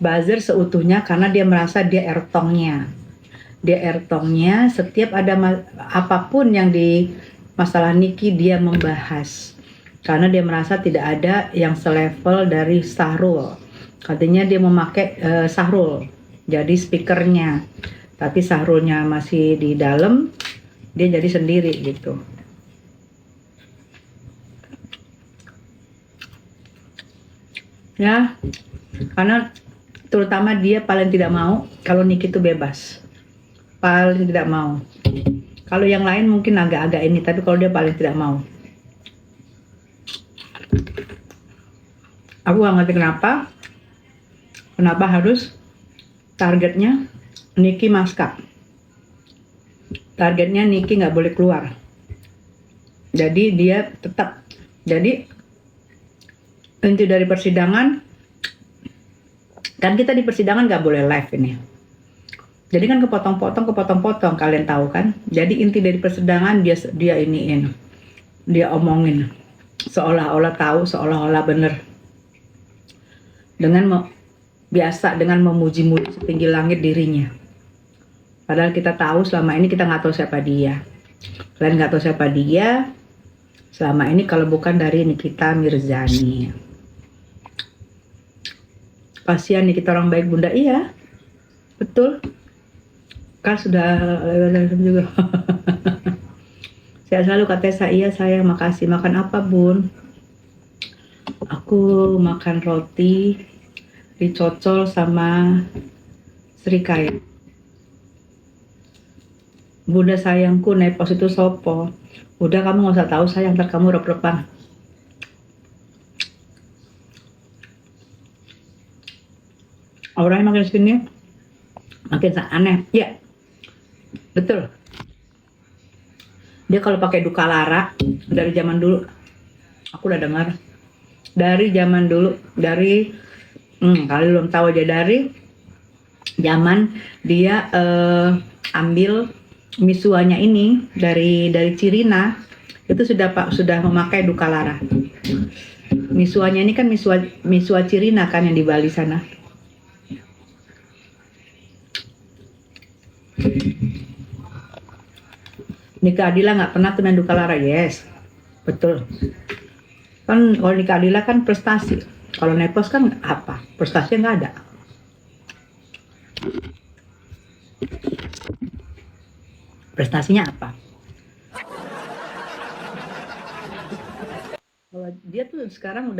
buzzer seutuhnya karena dia merasa dia ertongnya. Dia ertongnya setiap ada apapun yang di masalah Niki dia membahas. Karena dia merasa tidak ada yang selevel dari Sahrul. Katanya dia memakai Sahrul jadi speakernya. Tapi Sahrulnya masih di dalam, dia jadi sendiri gitu. Ya, karena terutama dia paling tidak mau kalau Niki itu bebas. Paling tidak mau. Kalau yang lain mungkin agak-agak ini, tapi kalau dia paling tidak mau. Aku gak ngerti kenapa harus targetnya Niki maskap. Targetnya Niki nggak boleh keluar. Jadi dia tetap. Jadi inti dari persidangan, kan kita di persidangan nggak boleh live ini. Jadi kan kepotong-potong, kalian tahu kan. Jadi inti dari persidangan dia iniin, dia omongin, seolah-olah tahu, seolah-olah bener. Dengan biasa dengan memuji-muji setinggi langit dirinya. Padahal kita tahu selama ini kita nggak tahu siapa dia. Kalian nggak tahu siapa dia selama ini kalau bukan dari Nikita Mirzani. Kasihan nih kita orang baik bunda, iya betul. Kan sudah juga. Saya selalu kata iya saya makasih. Makan apa bun? Aku makan roti dicocol sama serikaya. Bunda sayangku nepos itu sopo. Udah kamu gak usah tahu sayang, ntar kamu rep-repan. Orangnya makin sini makin aneh. Ya betul. Dia kalau pakai duka lara dari zaman dulu, aku udah dengar dari zaman dulu, dari kalian belum tahu aja, dari zaman dia ambil misuanya ini dari Cirina, itu sudah memakai duka lara. Misuanya ini kan misua Cirina kan yang di Bali sana. Nika Adila nggak pernah tuh main duka lara, yes, betul. Kan kalau Nika Adila kan prestasi, kalau nepos kan apa? Prestasinya nggak ada. Prestasinya apa? Kalau dia tuh sekarang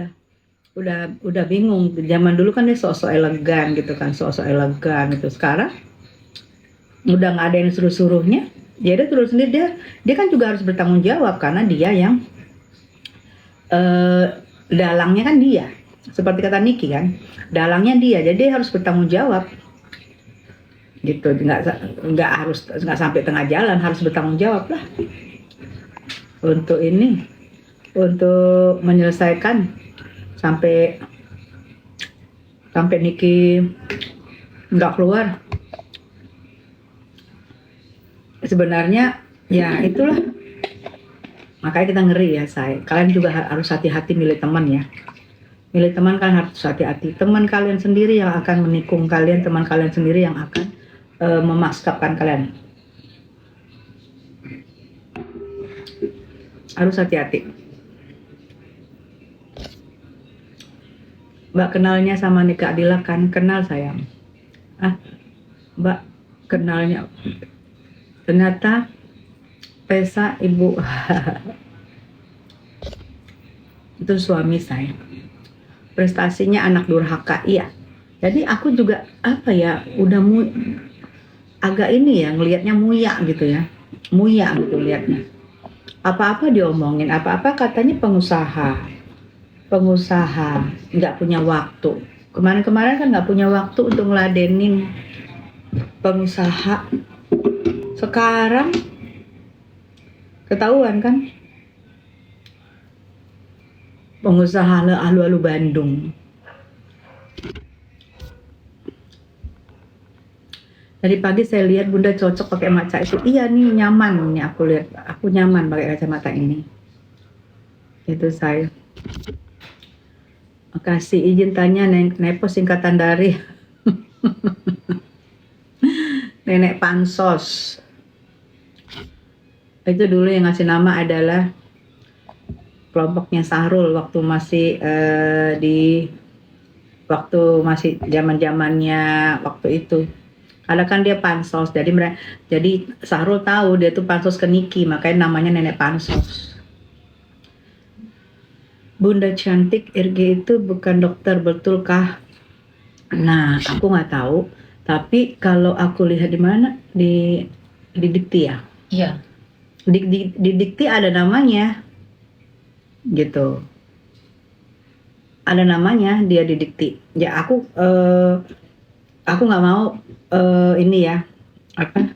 udah bingung. Zaman dulu kan dia sok-sok elegan gitu kan, sok-sok elegan gitu. Sekarang udah nggak ada yang suruh-suruhnya. Dia terus sendiri, dia kan juga harus bertanggung jawab karena dia yang dalangnya kan dia. Seperti kata Niki kan, dalangnya dia, jadi dia harus bertanggung jawab. Gitu, nggak sampai tengah jalan, harus bertanggung jawab lah untuk ini, untuk menyelesaikan sampai Niki nggak keluar. Sebenarnya ya itulah, makanya kita ngeri ya saya. Kalian juga harus hati-hati milih teman ya. Milih teman kan harus hati-hati. Teman kalian sendiri yang akan menikung kalian, teman kalian sendiri yang akan memaskapkan kalian. Harus hati-hati. Mbak kenalnya sama Nika Adila kan? Kenal sayang. Mbak kenalnya. Ternyata Tessa ibu itu suami saya. Prestasinya anak durhaka, iya. Jadi aku juga udah agak ini ya, ngelihatnya muya gitu ya. Muya gitu lihatnya. Apa-apa diomongin, apa-apa katanya pengusaha, nggak punya waktu. Kemarin-kemarin kan nggak punya waktu untuk ngeladenin pengusaha. Sekarang ketahuan kan, pengusaha alu-alu Bandung. Dari pagi saya lihat Bunda cocok pakai maca itu. Iya nih nyaman nih, aku lihat, aku nyaman pakai kacamata ini. Itu saya. Makasih, izin tanya nepos singkatan dari Nenek pansos. Itu dulu yang ngasih nama adalah kelompoknya Sahrul waktu masih waktu masih zaman-zamannya waktu itu. Karena kan dia pansos, jadi Sahrul tahu dia tuh pansos ke Niki, makanya namanya nenek pansos. Bunda cantik, RG itu bukan dokter, betulkah? Nah, aku nggak tahu. Tapi kalau aku lihat di mana, di Dikti ya. Iya. Di Dikti ada namanya, gitu. Ada namanya dia di Dikti. Ya aku nggak mau ini ya apa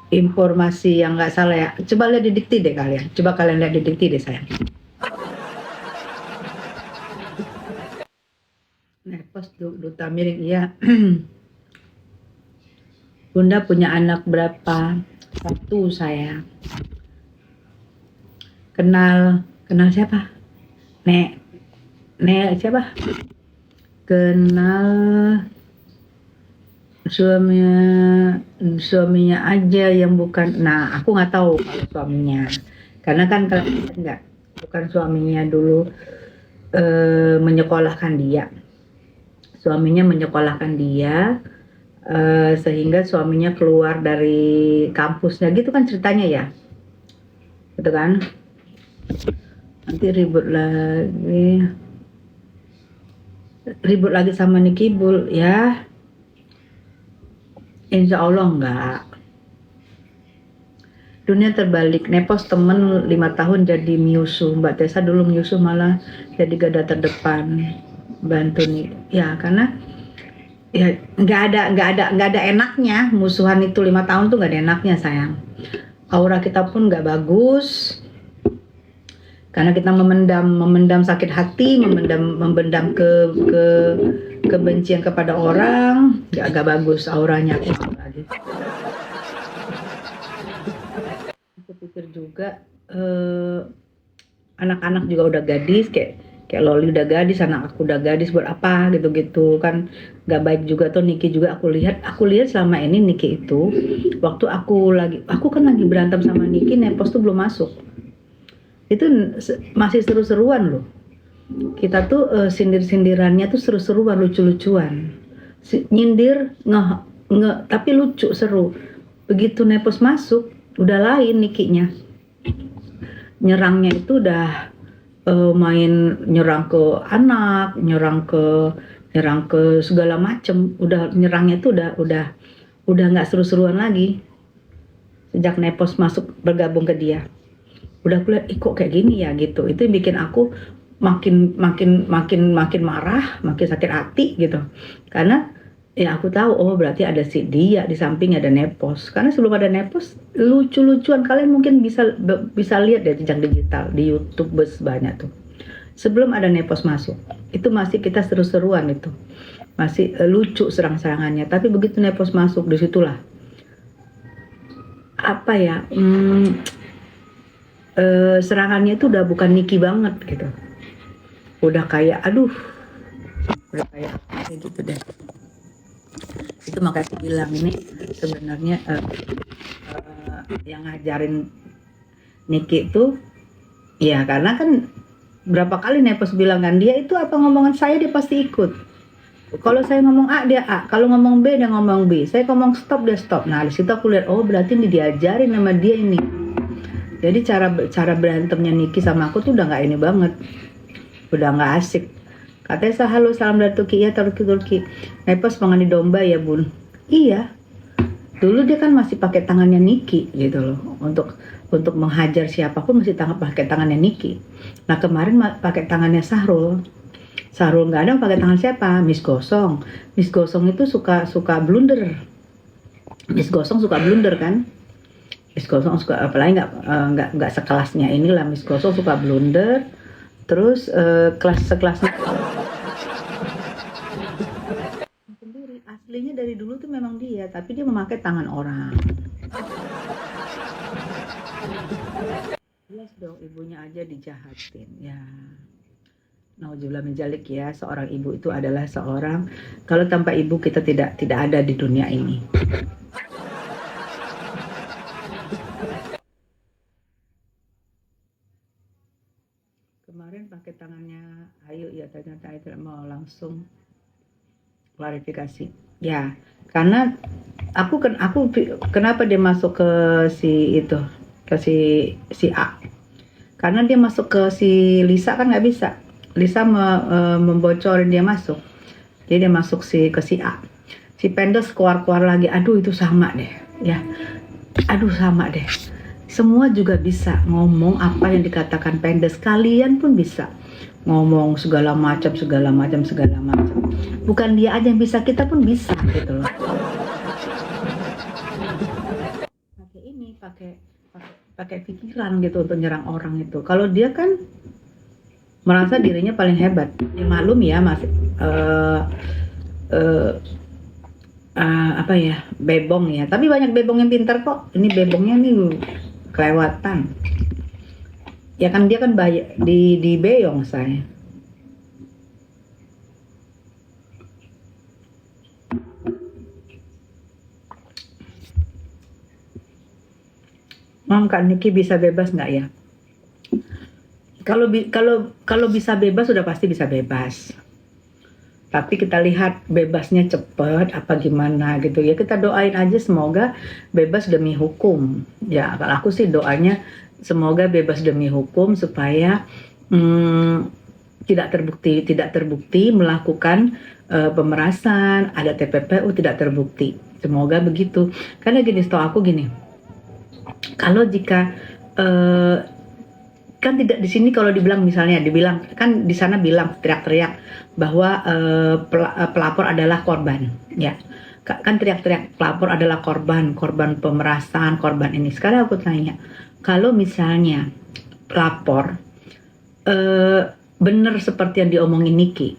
informasi yang nggak salah ya. Coba lihat di Dikti deh kalian. Coba kalian lihat di Dikti deh sayang. Nepos duta miring iya. Bunda punya anak berapa? 1 saya. Kenal siapa? Nek siapa? Kenal suaminya aja yang bukan. Nah, aku nggak tahu kalau suaminya. Karena kan kalian bukan suaminya dulu menyekolahkan dia. Suaminya menyekolahkan dia sehingga suaminya keluar dari kampusnya gitu kan ceritanya ya. Gitu kan? Nanti ribut lagi sama Niki Bul ya. Insya Allah enggak. Dunia terbalik, Nepos temen 5 tahun jadi musuh. Mbak Tessa dulu musuh malah jadi garda terdepan bantu nih. Ya karena ya nggak ada enaknya musuhan itu 5 tahun tuh nggak ada enaknya sayang. Aura kita pun nggak bagus karena kita memendam sakit hati, memendam kebencian kepada orang, nggak bagus auranya. Aku pikir juga anak-anak juga udah gadis kayak Loli udah gadis, anak aku udah gadis, buat apa gitu kan nggak baik juga tuh. Niki juga aku lihat selama ini Niki itu waktu aku kan lagi berantem sama Niki, Nepos tuh belum masuk, itu masih seru-seruan loh kita tuh, sindirannya tuh seru-seruan, lucu-lucuan, nyindir tapi lucu seru. Begitu Nepos masuk udah lain Nikinya, nyerangnya itu udah main nyerang ke anak, nyerang ke segala macem. Udah nyerangnya tuh udah nggak seru-seruan lagi sejak Nepos masuk bergabung ke dia. Udah aku lihat kok kayak gini ya gitu. Itu yang bikin aku makin marah, makin sakit hati gitu. Karena ya aku tahu berarti ada si dia di samping ada Nepos. Karena sebelum ada Nepos lucu-lucuan, kalian mungkin bisa lihat deh jejak digital di YouTube banyak tuh. Sebelum ada Nepos masuk itu masih kita seru-seruan, itu masih lucu serang-serangannya. Tapi begitu Nepos masuk, disitulah apa ya serangannya itu udah bukan Niki banget gitu, udah kayak udah kayak gitu deh. Itu makanya aku bilang ini sebenarnya yang ngajarin Niki itu ya karena kan berapa kali Nepos bilang kan, dia itu apa ngomongan saya dia pasti ikut. Kalau saya ngomong A dia A, kalau ngomong B dia ngomong B, saya ngomong stop dia stop. Nah di situ aku lihat berarti ini diajarin sama dia ini. Jadi cara berantemnya Niki sama aku tuh udah nggak ini banget, udah nggak asik. Katanya halo salam dari Turki, ya Turki. Nepos mengani domba ya bun. Iya. Dulu dia kan masih pakai tangannya Niki gitu loh, untuk menghajar siapapun masih pakai tangannya Niki. Nah kemarin pakai tangannya Sahrul nggak ada pakai tangan siapa? Miss Gosong itu suka blunder. Miss Gosong suka blunder kan? Miss Gosong suka, apalagi nggak sekelasnya inilah, Miss Gosong suka blunder. Terus sekelasnya sendiri aslinya dari dulu tuh memang dia, tapi dia memakai tangan orang. Jelas dong ibunya aja dijahatin ya. Nauzubillah min dzalik ya, seorang ibu itu adalah seorang, kalau tanpa ibu kita tidak ada di dunia ini. Kemarin pakai tangannya Ayu ya, ternyata Ayu tidak mau langsung klarifikasi. Ya, karena aku kenapa dia masuk ke si itu, ke si A, karena dia masuk ke si Lisa kan nggak bisa. Lisa membocorin dia masuk, jadi dia masuk ke si A. Si Pendes keluar lagi, aduh itu sama deh ya, aduh sama deh, semua juga bisa ngomong apa yang dikatakan Pendes, kalian pun bisa ngomong segala macam, bukan dia aja yang bisa, kita pun bisa gitu loh. Pakai ini, pakai pikiran gitu untuk nyerang orang itu. Kalau dia kan merasa dirinya paling hebat, ya maklum ya masih apa ya, bebong ya, tapi banyak bebong yang pintar kok. Ini bebongnya nih kelewatan ya, kan dia kan banyak di beyong saya. Kak Niki bisa bebas nggak ya? Kalau bisa bebas sudah pasti bisa bebas. Tapi kita lihat bebasnya cepet apa gimana gitu ya. Kita doain aja semoga bebas demi hukum. Ya kalau aku sih doanya semoga bebas demi hukum supaya tidak terbukti melakukan pemerasan, ada TPPU tidak terbukti. Semoga begitu. Karena gini, setahu aku gini, kalau jika kan tidak di sini, kalau dibilang kan di sana bilang teriak-teriak bahwa pelapor adalah korban ya, kan teriak-teriak pelapor adalah korban pemerasan, korban ini. Sekarang aku tanya, kalau misalnya pelapor benar seperti yang diomongin Niki,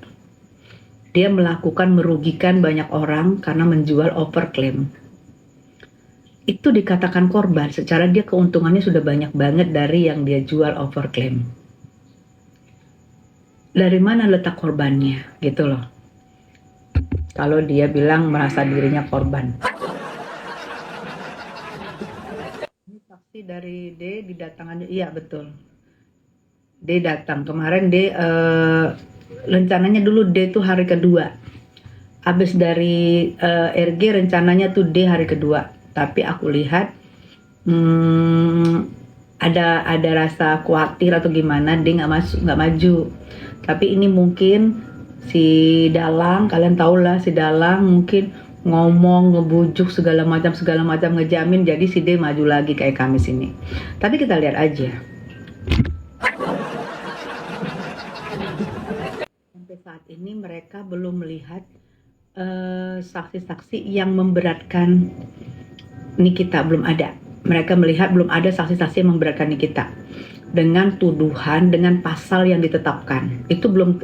dia merugikan banyak orang karena menjual overclaim, itu dikatakan korban secara dia keuntungannya sudah banyak banget dari yang dia jual overclaim. Dari mana letak korbannya gitu loh, kalau dia bilang merasa dirinya korban. Ini saksi dari D didatangkan, iya betul, D datang kemarin. D rencananya dulu D tuh hari kedua, habis dari RG rencananya tuh D hari kedua, tapi aku lihat ada rasa khawatir atau gimana, dia nggak maju. Tapi ini mungkin si Dalang, kalian tau lah si Dalang mungkin ngomong, ngebujuk segala macam ngejamin, jadi si D maju lagi kayak Kamis ini. Tapi kita lihat aja. Sampai saat ini mereka belum melihat saksi-saksi yang memberatkan Nikita, belum ada. Mereka melihat belum ada saksi-saksi yang memberatkan Nikita dengan tuduhan, dengan pasal yang ditetapkan. Itu belum.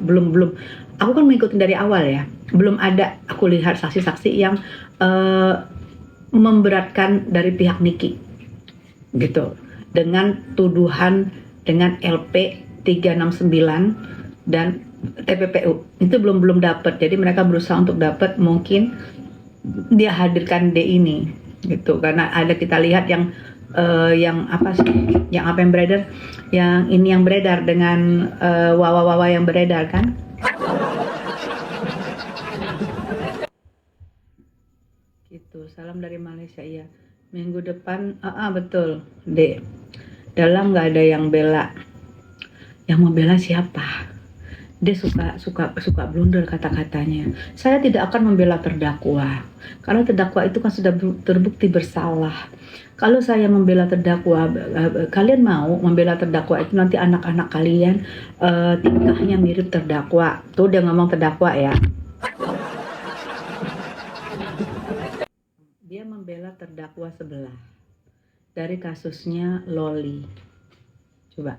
Aku kan mengikuti dari awal ya. Belum ada aku lihat saksi-saksi yang memberatkan dari pihak Niki gitu. Dengan tuduhan dengan LP 369 dan TPPU. Itu belum dapat. Jadi mereka berusaha untuk dapat, mungkin dia hadirkan D ini gitu, karena ada kita lihat yang apa sih, yang apa yang beredar, yang ini yang beredar dengan wawa yang beredar kan. Gitu. Salam dari Malaysia, iya. Minggu depan, betul, D. Dalam nggak ada yang bela. Yang mau bela siapa? Dia suka blunder kata-katanya. Saya tidak akan membela terdakwa. Karena terdakwa itu kan sudah terbukti bersalah. Kalau saya membela terdakwa, kalian mau membela terdakwa itu nanti anak-anak kalian tingkahnya mirip terdakwa. Tuh dia ngomong terdakwa ya. Dia membela terdakwa sebelah dari kasusnya Loli. Coba.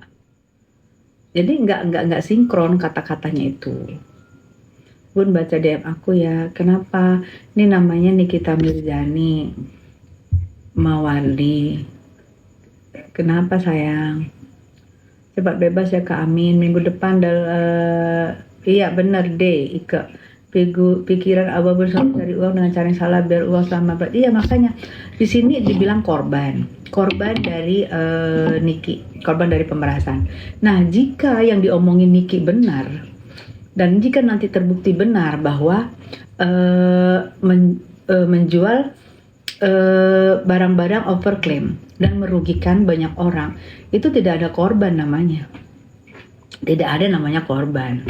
Jadi nggak sinkron kata-katanya itu. Bun baca DM aku ya, kenapa? Ini namanya Nikita Mirzani, Mawali. Kenapa sayang? cepat bebas ya Kak, amin. Minggu depan iya bener deh Ika. Pikiran Abah bersama cari uang dengan cara yang salah biar uang selama iya, makanya di sini dibilang korban dari Niki, korban dari pemerasan. Nah, jika yang diomongin Niki benar dan jika nanti terbukti benar bahwa menjual barang-barang overclaim dan merugikan banyak orang, itu tidak ada korban namanya. Tidak ada namanya korban.